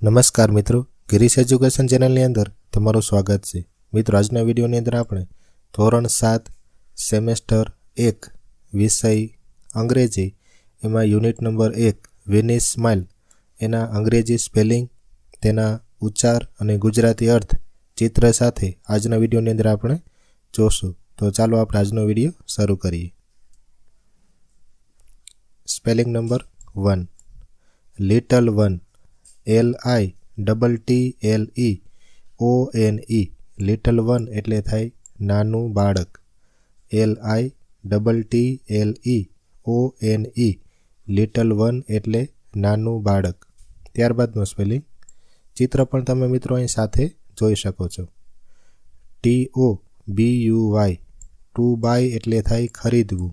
નમસ્કાર મિત્રો, ગિરીશ એજ્યુકેશન ચેનલની અંદર તમારું સ્વાગત છે। મિત્રો, આજના વિડીયોની અંદર આપણે ધોરણ 7 સેમેસ્ટર 1 વિષય અંગ્રેજી એમાં યુનિટ નંબર 1 વેનિસ સ્માઇલ એના અંગ્રેજી સ્પેલિંગ, તેના ઉચ્ચાર અને ગુજરાતી અર્થ ચિત્ર સાથે આજના વિડીયોની અંદર આપણે જોશું। તો ચાલો આપણે આજનો વિડીયો શરૂ કરીએ। Spelling number 1, little one, LITTLEONE, little one એટલે થાય નાનું બાળક। LITTLEONE, લિટલ વન એટલે નાનું બાળક। ત્યારબાદનો સ્પેલિંગ ચિત્ર પણ તમે મિત્રો અહીં સાથે જોઈ શકો છો। TOBUY, ટુ બાય એટલે થાય ખરીદવું।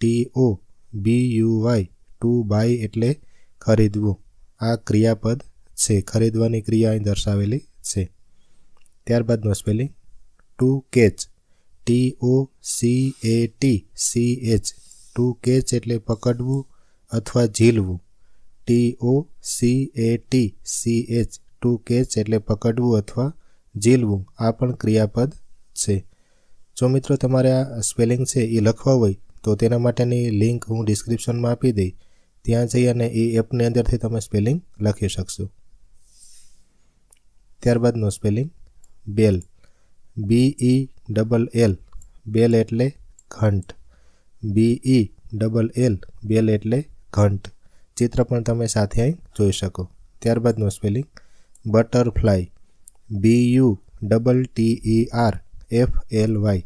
TOBUY, ટુ બાય એટલે ખરીદવું। આ ક્રિયાપદ છે, ખરીદવાની ક્રિયા અહીં દર્શાવેલી છે। ત્યારબાદનો spelling to catch, TOCATCH, to catch એટલે પકડવું અથવા ઝીલવું। TOCATCH, ટુ કેચ એટલે પકડવું અથવા ઝીલવું। આ પણ ક્રિયાપદ છે। જો મિત્રો તમારે આ સ્પેલિંગ છે એ લખવા હોય તો તેના માટેની લિંક હું ડિસ્ક્રિપ્શનમાં આપી દઈ, ત્યાં જઈ અને એ એપની અંદરથી તમે સ્પેલિંગ લખી શકશો। ત્યારબાદનો સ્પેલિંગ બેલ, BELL, બેલ એટલે ઘંટ। BELL, બેલ એટલે ઘંટ। ચિત્ર પણ તમે સાથે અહીં જોઈ શકો। ત્યારબાદનો સ્પેલિંગ બટરફ્લાય, BUTTERFLY,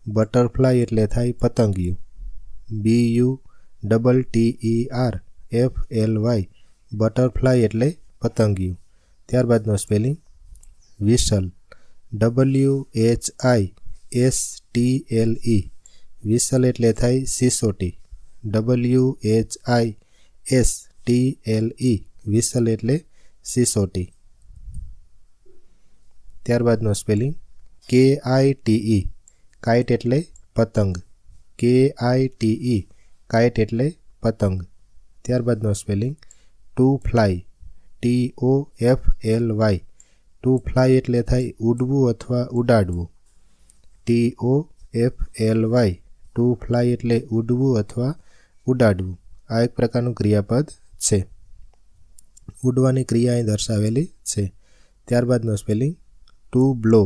બટરફ્લાય એટલે થાય પતંગિયું। BUTTERFLY, બટરફ્લાય એટલે પતંગિયું। ત્યારબાદનો સ્પેલિંગ વિસલ, WHISTLE, વિસલ એટલે થાય સિસોટી। WHISTLE, વિસલ એટલે સિસોટી। ત્યારબાદનો સ્પેલિંગ KITE, કાઇટ એટલે પતંગ। KITE, કાઇટ એટલે પતંગ। ત્યારબાદનો spelling two fly, TOFLY, two fly એટલે થાય ઉડવું અથવા ઉડાડવું। TOFLY, ટુ ફ્લાય એટલે ઉડવું અથવા ઉડાડવું। આ એક પ્રકારનું ક્રિયાપદ છે, ઉડવાની ક્રિયા અહીં દર્શાવેલી છે। ત્યારબાદનો spelling to blow,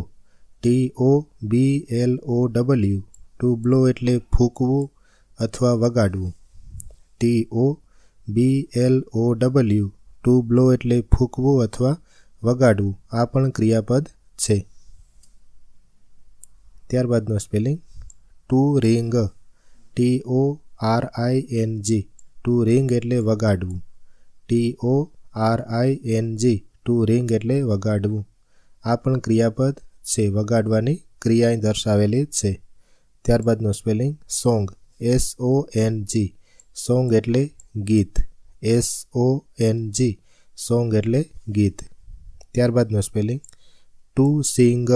TOBLOW, to blow એટલે ફૂંકવું અથવા વગાડવું। TOBLOW, ટુ બ્લો એટલે ફૂંકવું અથવા વગાડવું। આ પણ ક્રિયાપદ છે। ત્યારબાદનો spelling to ring, TORING, to ring એટલે વગાડવું। TORING, ટુ રિંગ એટલે વગાડવું। આ પણ ક્રિયાપદ છે, વગાડવાની ક્રિયા અહીં દર્શાવેલી છે। ત્યારબાદનો સ્પેલિંગ સોંગ, SONG, સોંગ એટલે ગીત। SONG, સોંગ એટલે ગીત। ત્યારબાદનો spelling to sing,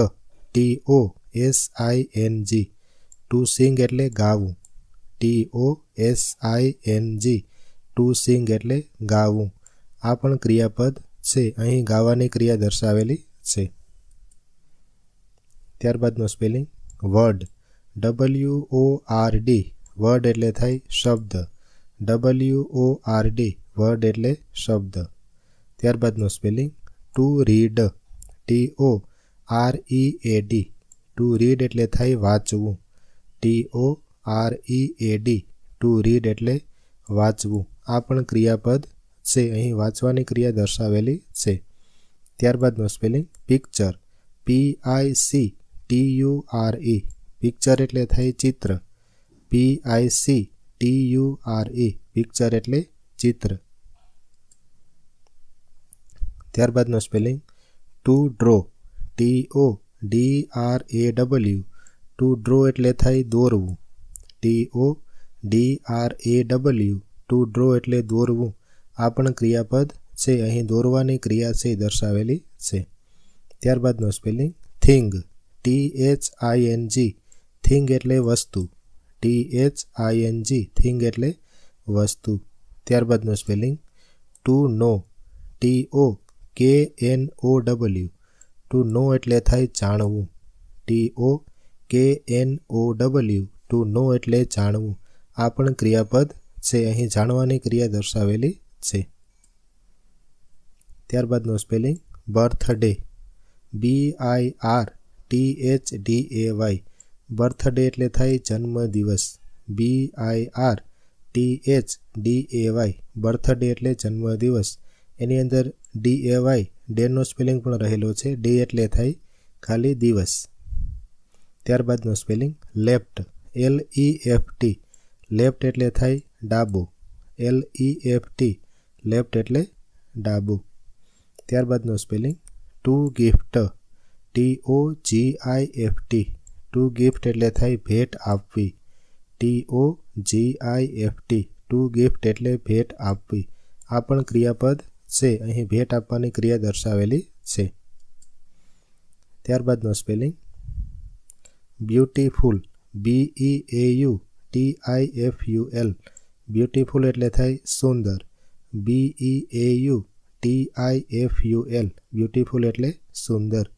TOSING, to sing એટલે ગાવું। TOSING, ટુ સિંગ એટલે ગાવું। આ પણ ક્રિયાપદ છે, અહીં ગાવાની ક્રિયા દર્શાવેલી છે। ત્યારબાદનો સ્પેલિંગ વર્ડ, WORD, વર્ડ એટલે થાય શબ્દ। WORD, વર્ડ એટલે શબ્દ। ત્યારબાદનો spelling to read, TOREAD, to read એટલે થાય વાંચવું। TOREAD, ટુ રીડ એટલે વાંચવું। આ પણ ક્રિયાપદ છે, અહીં વાંચવાની ક્રિયા દર્શાવેલી છે। ત્યારબાદનો સ્પેલિંગ પિક્ચર, PICTURE, પિક્ચર એટલે થાય ચિત્ર। PICTURE, પિક્ચર એટલે ચિત્ર। ત્યારબાદનો spelling to draw, TODRAW, to draw એટલે થાય દોરવું। TODRAW, ટુ ડ્રો એટલે દોરવું। આ પણ ક્રિયાપદ છે, અહીં દોરવાની ક્રિયા છે દર્શાવેલી છે। ત્યારબાદનો સ્પેલિંગ થિંગ, THING, થિંગ એટલે વસ્તુ। THING, થિંગ એટલે વસ્તુ। ત્યારબાદનો spelling to know, TO KNOW to know એટલે થાય જાણવું. TOKNOW ટુ નો એટલે જાણવું. આ પણ ક્રિયાપદ છે. અહીં જાણવાની ક્રિયા દર્શાવેલી છે. ત્યારબાદનો સ્પેલિંગ બર્થડે. BIRTHDAY. બર્થડે એટલે થાય જન્મદિવસ. BIRTHDAY. બર્થડે એટલે જન્મદિવસ. એની અંદર DAY ડેનો સ્પેલિંગ પણ રહેલો છે. ડે એટલે થાય ખાલી દિવસ. ત્યારબાદનો સ્પેલિંગ લેફ્ટ. LEFT. લેફ્ટ એટલે થાય ડાબો. LEFT. લેફ્ટ એટલે ડાબુ. ત્યારબાદનો spelling to gift. TOGIFT. To gift એટલે થાય ભેટ આપવી. TOGIFT. ટુ ગિફ્ટ એટલે ભેટ આપવી. આ પણ ક્રિયાપદ છે. અહીં ભેટ આપવાની ક્રિયા દર્શાવેલી છે. ત્યારબાદનો સ્પેલિંગ બ્યુટીફુલ. BEAUTIFUL. બ્યુટીફુલ એટલે થાય સુંદર. BEAUTIFUL. બ્યુટીફુલ એટલે સુંદર.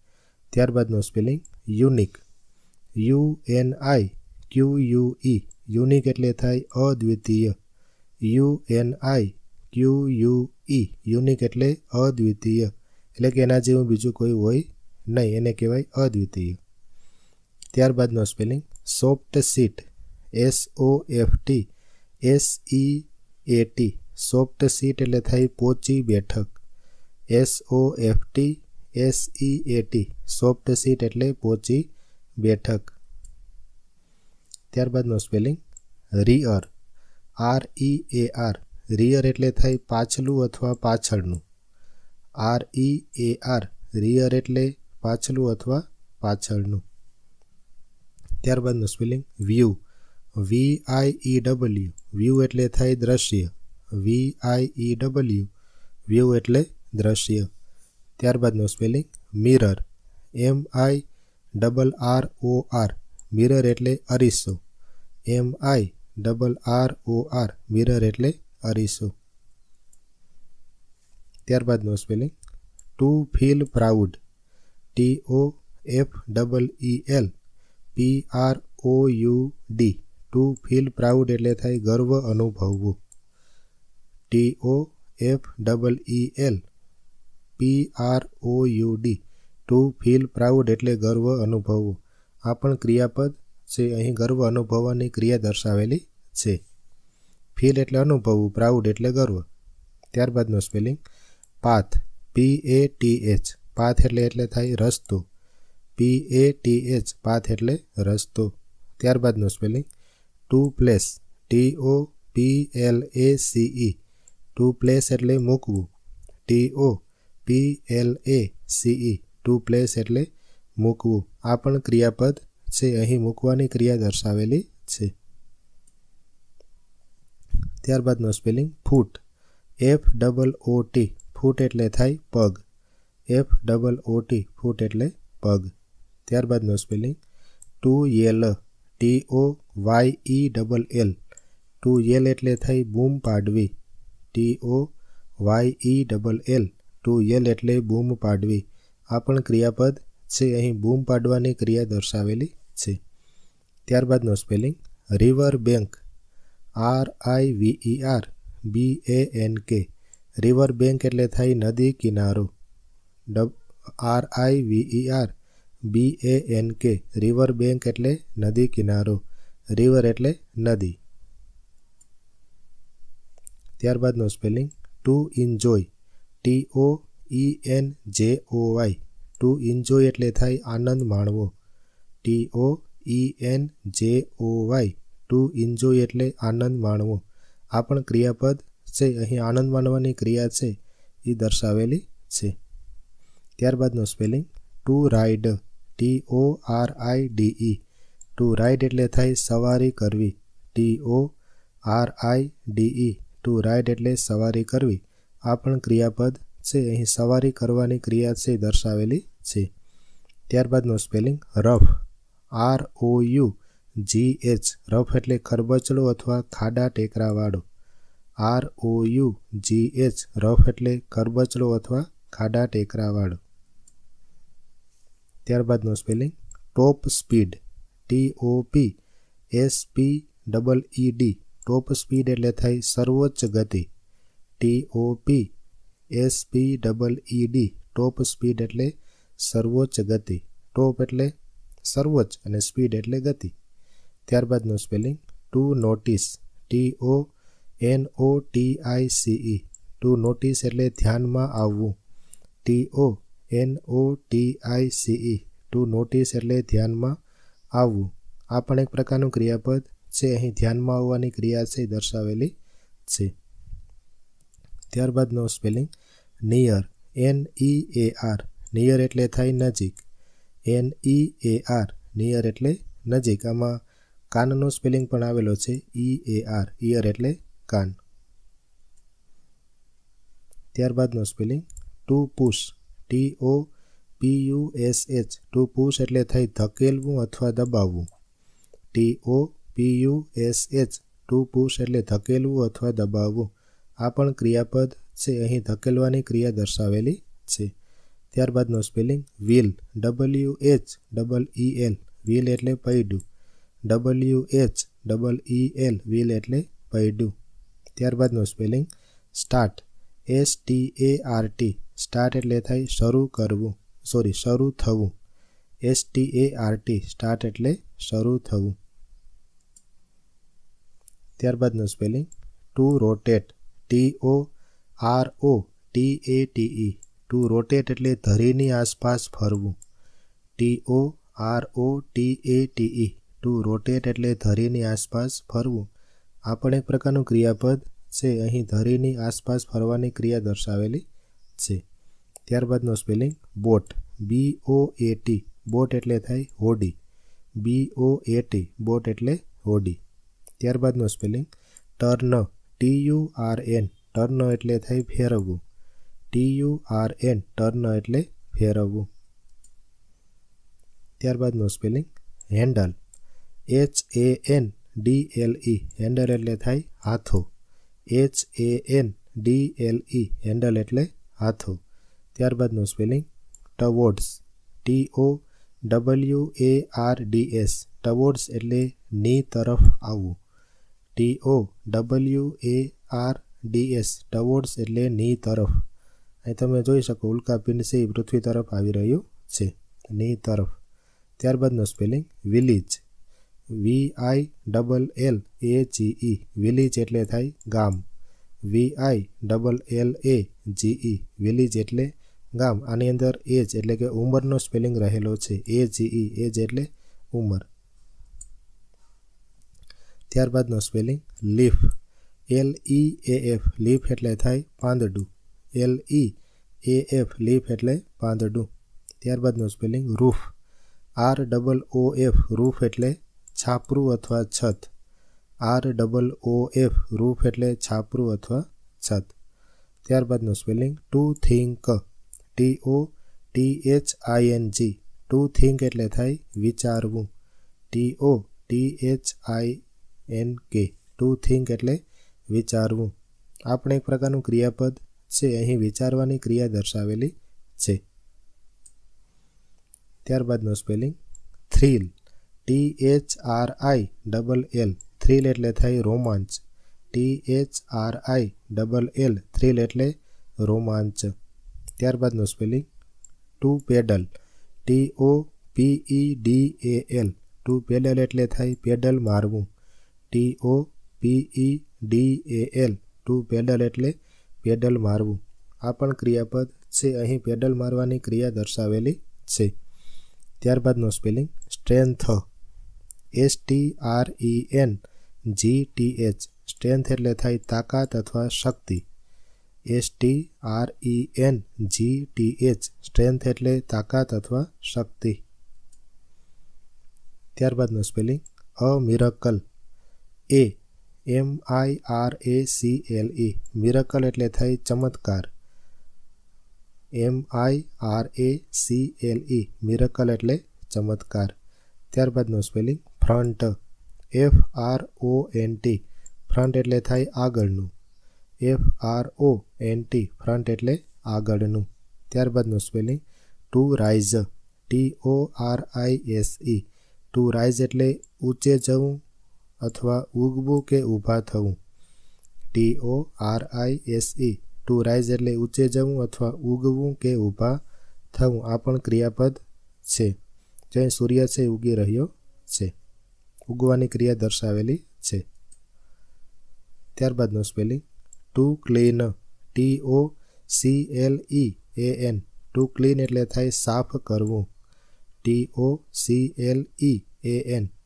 ત્યારબાદનો સ્પેલિંગ યુનિક. UNIQUE. યુનિક એટલે થાય અદ્વિતીય. UNIQUE. યુનિક એટલે અદ્વિતીય. એટલે કે એના જેવું બીજું કોઈ હોય નહીં. એને કહેવાય અદ્વિતીય. ત્યારબાદનો spelling soft seat. SOFT SEAT. Soft seat એટલે થાય પોચી બેઠક. SOFT SEAT. સોફ્ટ સીટ એટલે પોચી બેઠક. ત્યારબાદનો સ્પેલિંગ રિયર. REAR. રિયર એટલે થાય પાછલું અથવા પાછળનું. REAR. રિયર એટલે પાછલું અથવા પાછળનું. ત્યારબાદનો સ્પેલિંગ વ્યૂ. VIEW. વ્યૂ એટલે થાય દ્રશ્ય. VIEW. વ્યૂ એટલે દ્રશ્ય. ત્યારબાદનો સ્પેલિંગ મિરર. MIRROR. મિરર એટલે અરીસો. MIRROR. મિરર એટલે અરીસો. ત્યારબાદનો spelling to feel proud. TOFEEL PROUD. To feel proud એટલે થાય ગર્વ અનુભવવું. TOFEEL PROUD. To feel proud એટલે ગર્વ અનુભવવું. આ પણ ક્રિયાપદ છે. અહીં ગર્વ અનુભવવાની ક્રિયા દર્શાવેલી છે. ફીલ એટલે અનુભવવું. પ્રાઉડ એટલે ગર્વ. ત્યારબાદનો સ્પેલિંગ પાથ. PATH. પાથ એટલે થાય રસ્તો. PATH. પાથ એટલે રસ્તો. ત્યારબાદનો spelling to place. TOPLACE. To place એટલે મૂકવું. TOPLACE. ટુ પ્લેસ એટલે મૂકવું. આ પણ ક્રિયાપદ છે. અહીં મૂકવાની ક્રિયા દર્શાવેલી છે. ત્યારબાદનો સ્પેલિંગ ફૂટ. FOOT. ફૂટ એટલે થાય પગ. FOOT. ફૂટ એટલે પગ. ત્યારબાદનો spelling to yell. TOYELL. To yell એટલે થાય બૂમ પાડવી. TOYELL. ટુ યેલ એટલે બૂમ પાડવી. આ પણ ક્રિયાપદ છે. અહીં બૂમ પાડવાની ક્રિયા દર્શાવેલી છે. ત્યારબાદનો spelling river bank. RIVER BANK. River bank એટલે થાય નદી કિનારો. RIVER BANK. રિવર બેંક એટલે નદી કિનારો. રિવર એટલે નદી. ત્યારબાદનો spelling to enjoy. TOENJOY. To enjoy એટલે થાય આનંદ માણવો. TOENJOY. ટુ એન્જોય એટલે આનંદ માણવો. આ પણ ક્રિયાપદ છે. અહીં આનંદ માણવાની ક્રિયા છે એ દર્શાવેલી છે. ત્યારબાદનો spelling to ride. TORIDE. To ride એટલે થાય સવારી કરવી. TORIDE. ટુ રાઇડ એટલે સવારી કરવી. આ પણ ક્રિયાપદ છે. અહીં સવારી કરવાની ક્રિયા છે દર્શાવેલી છે. ત્યારબાદનો સ્પેલિંગ રફ. ROUGH. રફ એટલે ખરબચડો અથવા ખાડા ટેકરાવાળો. ROUGH. રફ એટલે ખરબચડો અથવા ખાડા ટેકરાવાળું. ત્યારબાદનો spelling top speed, TOPSPEED. Top speed એટલે થાય સર્વોચ્ચ ગતિ, TOPSPEED. ટોપ સ્પીડ એટલે સર્વોચ્ચ ગતિ. ટોપ એટલે સર્વોચ્ચ અને સ્પીડ એટલે ગતિ. ત્યારબાદનો spelling to notice, TONOTICE. To notice એટલે ધ્યાનમાં આવવું, TONOTICE. ટુ નોટિસ એટલે ધ્યાનમાં આવવું. આ પણ એક પ્રકારનું ક્રિયાપદ છે. અહીં ધ્યાનમાં આવવાની ક્રિયા છે દર્શાવેલી છે. ત્યારબાદનો સ્પેલિંગ નિયર, NEAR. નિયર એટલે થાય નજીક, NEAR. નિયર એટલે નજીક. આમાં કાનનો સ્પેલિંગ પણ આવેલો છે, EAR. ઇયર એટલે કાન. ત્યારબાદનો spelling to push, TOPUSH. To push એટલે થાય ધકેલવું અથવા દબાવવું, TOPUSH. ટુ પુશ એટલે ધકેલવું અથવા દબાવવું. આ પણ ક્રિયાપદ છે. અહીં ધકેલવાની ક્રિયા દર્શાવેલી છે. ત્યારબાદનો સ્પેલિંગ વ્હીલ, WHEEL. વ્હીલ એટલે પૈડું, WHEEL. વ્હીલ એટલે પૈડું. ત્યારબાદનો સ્પેલિંગ સ્ટાર્ટ, START. સ્ટાર્ટ એટલે થાય શરૂ કરવું, શરૂ થવું, START. સ્ટાર્ટ એટલે શરૂ થવું. ત્યારબાદનો spelling to rotate, TOROTATE. To rotate એટલે ધરીની આસપાસ ફરવું, TOROTATE. ટુ રોટેટ એટલે ધરીની આસપાસ ફરવું. આ પણ એક પ્રકારનું ક્રિયાપદ છે. અહીં ધરીની આસપાસ ફરવાની ક્રિયા દર્શાવેલી છે. ત્યારબાદનો સ્પેલિંગ બોટ, BOAT. બોટ એટલે થાય હોડી, BOAT. બોટ એટલે હોડી. ત્યારબાદનો સ્પેલિંગ ટર્ન, TURN. ટર્ન એટલે થાય ફેરવવું, TURN. ટર્ન એટલે ફેરવવું. ત્યારબાદનો સ્પેલિંગ હેન્ડલ, HANDLE. હેન્ડલ એટલે થાય હાથો, HANDLE. હેન્ડલ એટલે હાથો. ત્યારબાદનો સ્પેલિંગ ટવોર્ડ્સ, TOWARDS. ટવોર્ડ્સ એટલે ની તરફ આવવું, TOWARDS. ટવોર્ડ્સ એટલે ની તરફ. અહીં તમે જોઈ શકો ઉલ્કાપિંડ છે એ પૃથ્વી તરફ આવી રહ્યું છે, ની તરફ. ત્યારબાદનો સ્પેલિંગ વિલીજ, VILLAGE. વિલીજ એટલે થાય ગામ, VILLAGE. વિલીજ એટલે ગામ. આની અંદર એજ એટલે કે ઉંમરનો સ્પેલિંગ રહેલો છે, AGE. એજ એટલે ઉંમર. ત્યારબાદનો સ્પેલિંગ લીફ, LEAF. લીફ એટલે થાય પાંદડું, LEAF. લીફ એટલે પાંદડું. ત્યારબાદનો સ્પેલિંગ રૂફ, ROOF. રૂફ એટલે છાપરું અથવા છત, ROOF. રૂફ એટલે છાપરું અથવા છત. ત્યારબાદનો spelling to think, TOTHING. To think એટલે થાય વિચારવું, TOTHINK. ટુ થિંક એટલે વિચારવું. આ પણ એક પ્રકારનું ક્રિયાપદ છે. અહીં વિચારવાની ક્રિયા દર્શાવેલી છે. ત્યારબાદનો સ્પેલિંગ થ્રીલ, THRILL. થ્રીલ એટલે થાય રોમાંચ, THRILL. થ્રીલ એટલે રોમાંચ. ત્યારબાદનો spelling to pedal, TOPEDAL. To pedal એટલે થાય પેડલ મારવું, TOPEDAL. ટુ પેડલ એટલે પેડલ મારવું. આ પણ ક્રિયાપદ છે. અહીં પેડલ મારવાની ક્રિયા દર્શાવેલી છે. ત્યારબાદનો સ્પેલિંગ સ્ટ્રેન્થ, STRENGTH. સ્ટ્રેન્થ એટલે થાય તાકાત અથવા શક્તિ, STRENGTH. સ્ટ્રેન્થ એટલે તાકાત અથવા શક્તિ. ત્યારબાદનો spelling a miracle, MIRACLE. Miracle એટલે થાય ચમત્કાર, MIRACLE. મિરેકલ એટલે ચમત્કાર. ત્યારબાદનો સ્પેલિંગ ફ્રન્ટ, FRONT. ફ્રન્ટ એટલે થાય આગળનું, FRONT. ફ્રન્ટ એટલે આગળનું. ત્યારબાદનું spelling to rise, TORISE. To rise એટલે ઊંચે જવું અથવા ઉગવું કે ઊભા થવું. TORISE. ટુ રાઇઝ એટલે ઊંચે જવું અથવા ઉગવું કે ઊભા થવું. આ પણ ક્રિયાપદ છે. જે સૂર્ય છે ઉગી રહ્યો છે, ઉગવાની ક્રિયા દર્શાવેલી છે. ત્યારબાદનું spelling to clean, TOCLEAN. To clean એટલે થાય સાફ કરવું. TOCLEAN.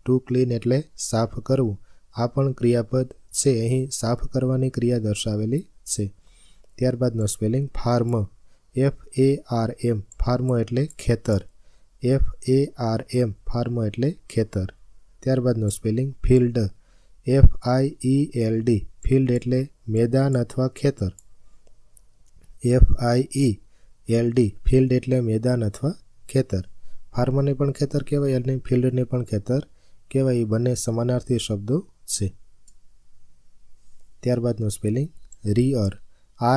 ટુ ક્લીન એટલે સાફ કરવું. આ પણ ક્રિયાપદ છે. અહીં સાફ કરવાની ક્રિયા દર્શાવેલી છે. ત્યારબાદનો સ્પેલિંગ ફાર્મ, FARM. ફાર્મ એટલે ખેતર. FARM. ફાર્મ એટલે ખેતર. ત્યારબાદનો સ્પેલિંગ ફિલ્ડ, FIELD. ફિલ્ડ એટલે મેદાન અથવા ખેતર. FIELD. ફિલ્ડ એટલે મેદાન અથવા ખેતર. ફાર્મને પણ ખેતર કહેવાય અને ફિલ્ડને પણ ખેતર કહેવાય. એ બંને સમાનાર્થી શબ્દો છે. ત્યારબાદનું સ્પેલિંગ રિયર,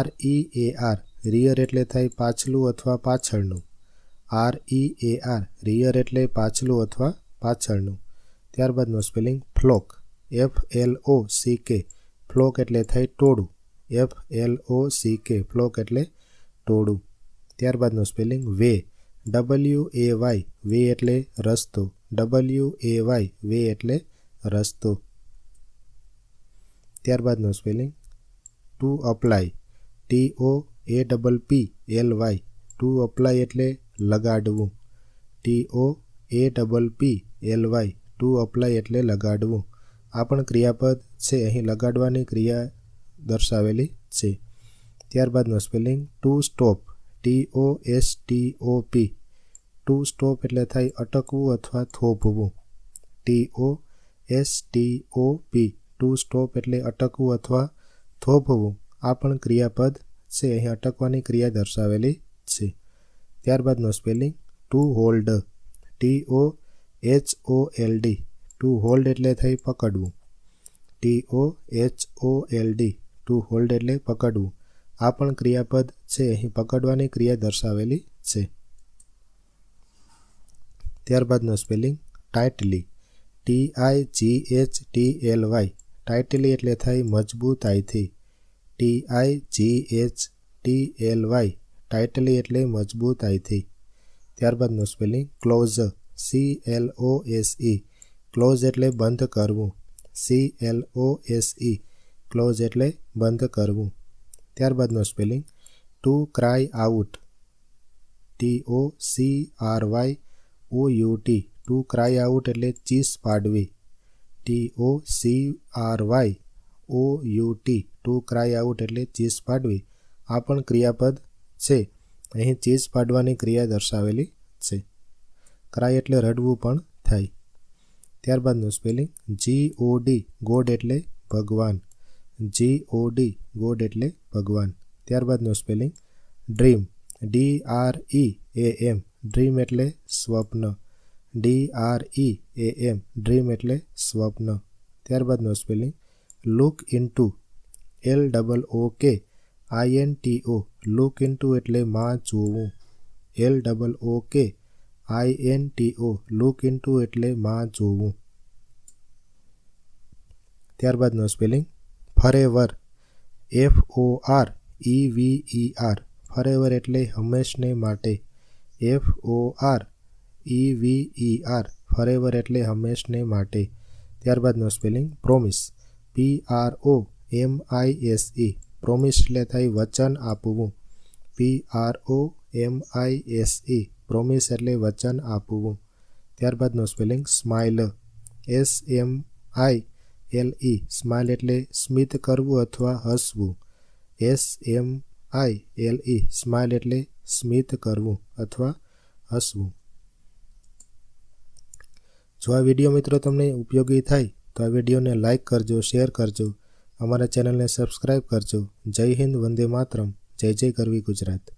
REAR. રિયર એટલે થાય પાછલું અથવા પાછળનું. REAR. રિયર એટલે પાછલું અથવા પાછળનું. ત્યારબાદનું સ્પેલિંગ ફ્લોક, FLOCK. ફ્લોક એટલે થાય ટોળું. FLOCK. ફ્લોક એટલે ટોળું. ત્યારબાદનું સ્પેલિંગ વે, WAY. વે એટલે રસ્તો. WAY. વે એટલે રસ્તો. ત્યારબાદનું spelling to apply, TOAPPLY. To apply એટલે લગાડવું. TOAPPLY. ટુ અપ્લાય એટલે લગાડવું. આ પણ ક્રિયાપદ છે. અહીં લગાડવાની ક્રિયા દર્શાવેલી છે. ત્યારબાદનું spelling to stop, TOSTOP. To stop એટલે થાય અટકવું અથવા થોભવું. TOSTOP. ટુ સ્ટોપ એટલે અટકવું અથવા થોભવું. આ પણ ક્રિયાપદ છે. અહીં અટકવાની ક્રિયા દર્શાવેલી છે. ત્યારબાદનો spelling to hold, TOHOLD. To hold એટલે થઈ પકડવું. TOHOLD. ટુ હોલ્ડ એટલે પકડવું. આ પણ ક્રિયાપદ છે. અહીં પકડવાની ક્રિયા દર્શાવેલી છે. ત્યારબાદનો સ્પેલિંગ ટાઇટલી, TIGHTLY. ટાઇટલી એટલે થાય મજબૂતાઈથી. TIGHTLY. ટાઇટલી એટલે મજબૂતાઈથી. ત્યારબાદનું સ્પેલિંગ ક્લોઝ, CLOSE. ક્લોઝ એટલે બંધ કરવું. CLOSE. ક્લોઝ એટલે બંધ કરવું. ત્યારબાદનો spelling to cry out, TOCRYOUT. To cry out એટલે ચીસ પાડવી. TOCRYOUT. ટુ ક્રાય આઉટ એટલે ચીસ પાડવી. આ પણ ક્રિયાપદ છે. અહીં ચીસ પાડવાની ક્રિયા દર્શાવેલી છે. ક્રાય એટલે રડવું પણ થાય. ત્યારબાદનું સ્પેલિંગ GOD. ગોડ એટલે ભગવાન. GOD. ગોડ એટલે ભગવાન. ત્યારબાદનું સ્પેલિંગ ડ્રીમ, DREAM. ડ્રીમ એટલે સ્વપ્ન. DREAM. ડ્રીમ એટલે સ્વપ્ન. ત્યારબાદનું spelling look into, LOOKINTO. Look into એટલે માં જોવું. LOOKINTO. લુક ઇન્ટુ એટલે માં જોવું. ત્યારબાદનું સ્પેલિંગ ફોરએવર, FOREVER. ફોરએવર એટલે હંમેશને માટે. FOREVER. ફોરએવર એટલે હંમેશને માટે. ત્યારબાદનું સ્પેલિંગ પ્રોમિસ, PROMISE. પ્રોમિસ એટલે થાય વચન આપવું. PROMISE. પ્રોમિસ એટલે વચન આપવું. ત્યારબાદનું સ્પેલિંગ સ્માઇલ, SMILE. સ્માઇલ એટલે સ્મિત કરવું અથવા હસવું. SMILE. સ્માઇલ એટલે સ્મિત કરવું અથવા હસવું. જો આ વિડીયો મિત્રો તમને ઉપયોગી થાય તો આ વિડીયોને લાઇક કરજો, શેર કરજો, અમારા ચેનલને સબસ્ક્રાઈબ કરજો. જય હિન્દ, વંદે માતરમ. જય જય ગરવી ગુજરાત.